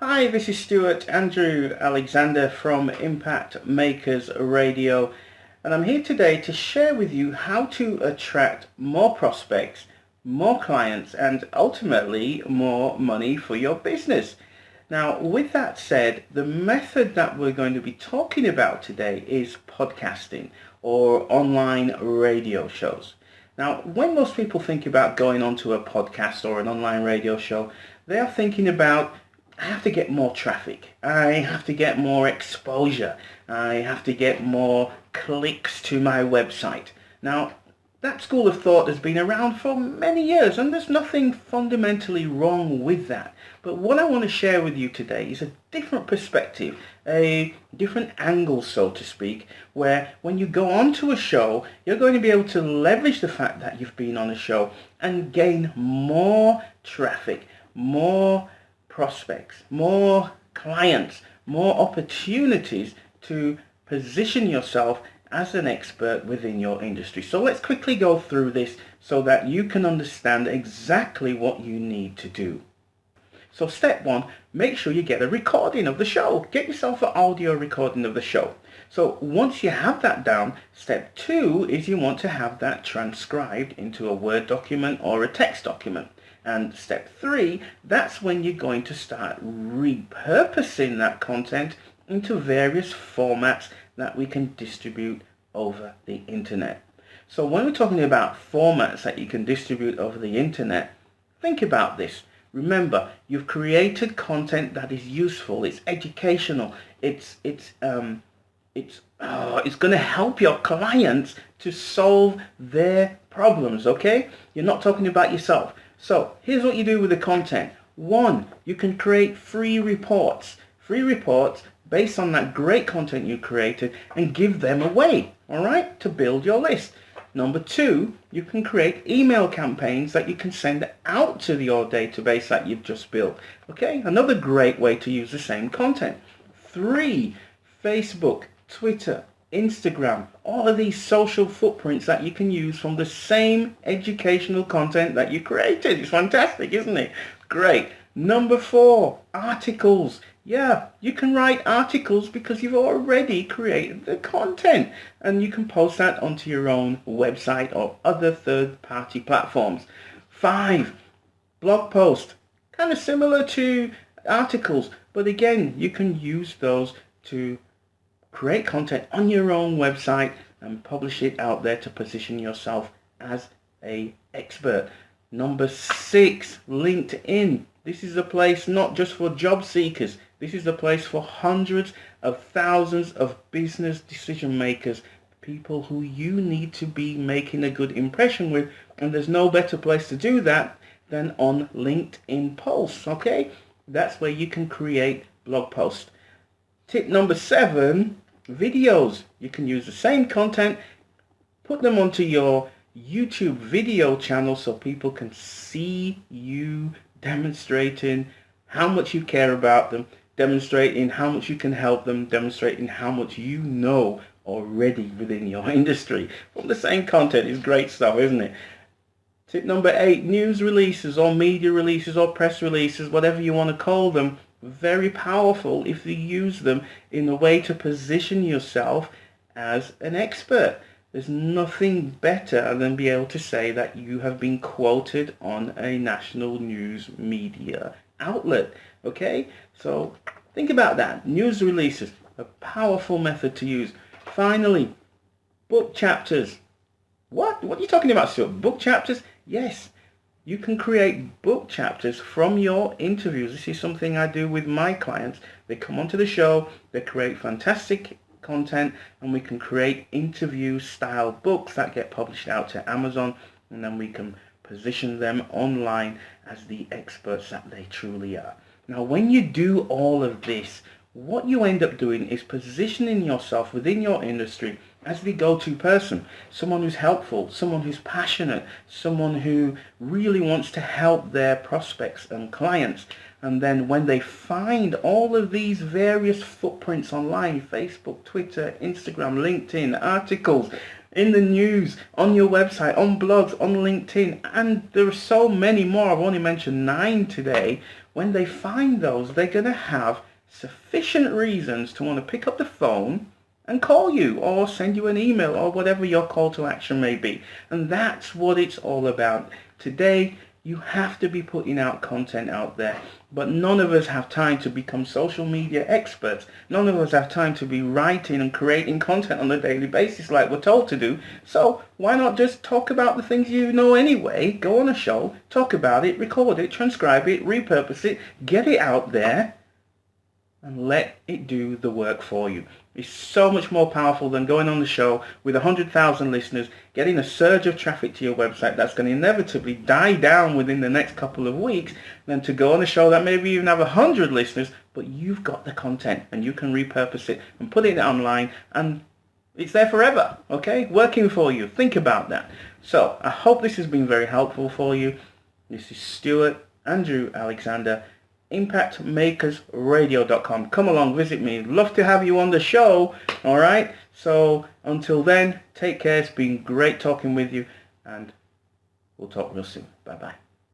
Hi, this is Stewart Andrew Alexander from Impact Makers Radio, and I'm here today to share with you how to attract more prospects, more clients, and ultimately more money for your business. Now, with that said, the method that we're going to be talking about today is podcasting or online radio shows. Now, when most people think about going onto a podcast or an online radio show, they are thinking about I have to get more traffic. I have to get more exposure. I have to get more clicks to my website. Now, that school of thought has been around for many years, and there's nothing fundamentally wrong with that. But what I want to share with you today is a different perspective, a different angle, so to speak, where when you go onto a show, you're going to be able to leverage the fact that you've been on a show and gain more traffic, more prospects, more clients, more opportunities to position yourself as an expert within your industry. So let's quickly go through this so that you can understand exactly what you need to do. So step one, make sure you get a recording of the show. Get yourself an audio recording of the show. So once you have that down, step two is you want to have that transcribed into a Word document or a text document. And step three, that's when you're going to start repurposing that content into various formats that we can distribute over the internet. So when we're talking about formats that you can distribute over the internet, think about this. Remember, you've created content that is useful, it's educational, it's going to help your clients to solve their problems, okay? You're not talking about yourself. So here's what you do with the content. One, you can create free reports based on that great content you created and give them away, all right, to build your list. Number two, you can create email campaigns that you can send out to your database that you've just built. Okay, another great way to use the same content. Three, Facebook, Twitter, Instagram, all of these social footprints that you can use from the same educational content that you created. It's fantastic, isn't it? Great. Number four, articles. Yeah, you can write articles because you've already created the content and you can post that onto your own website or other third-party platforms. Five, blog post. Kind of similar to articles, but again, you can use those to create content on your own website and publish it out there to position yourself as an expert. Number six, LinkedIn. This is a place not just for job seekers. This is a place for hundreds of thousands of business decision makers, people who you need to be making a good impression with. And there's no better place to do that than on LinkedIn posts, okay? That's where you can create blog posts. Tip number seven, videos. You can use the same content, put them onto your YouTube video channel so people can see you demonstrating how much you care about them, demonstrating how much you can help them, demonstrating how much you know already within your industry. From the same content is great stuff, isn't it? Tip number eight, news releases or media releases or press releases, whatever you want to call them. Very powerful if you use them in a way to position yourself as an expert. There's nothing better than be able to say that you have been quoted on a national news media outlet. Okay, so think about that. News releases, a powerful method to use. Finally, book chapters. What are you talking about, Stuart? Book chapters? Yes. You can create book chapters from your interviews. This is something I do with my clients. They come onto the show, they create fantastic content, and we can create interview style books that get published out to Amazon, and then we can position them online as the experts that they truly are. Now, when you do all of this, what you end up doing is positioning yourself within your industry as the go-to person, someone who's helpful, someone who's passionate, someone who really wants to help their prospects and clients. And then when they find all of these various footprints online, Facebook, Twitter, Instagram, LinkedIn, articles, in the news, on your website, on blogs, on LinkedIn, and there are so many more. I've only mentioned 9 today. when they find those, they're going to have sufficient reasons to want to pick up the phone and call you or send you an email or whatever your call to action may be. And that's what it's all about. Today, you have to be putting out content out there, but none of us have time to become social media experts. None of us have time to be writing and creating content on a daily basis like we're told to do. So why not just talk about the things you know anyway? Go on a show, talk about it, record it, transcribe it, repurpose it, get it out there, and let it do the work for you. It's so much more powerful than going on the show with 100,000 listeners, getting a surge of traffic to your website that's going to inevitably die down within the next couple of weeks, than to go on a show that maybe even have 100 listeners, but you've got the content and you can repurpose it and put it online and it's there forever, okay? Working for you. Think about that. So I hope this has been very helpful for you. This is Stewart, Andrew Alexander, impactmakersradio.com. Come along, visit me. Love to have you on the show. All right. So until then, take care. It's been great talking with you, and we'll talk real soon. Bye bye.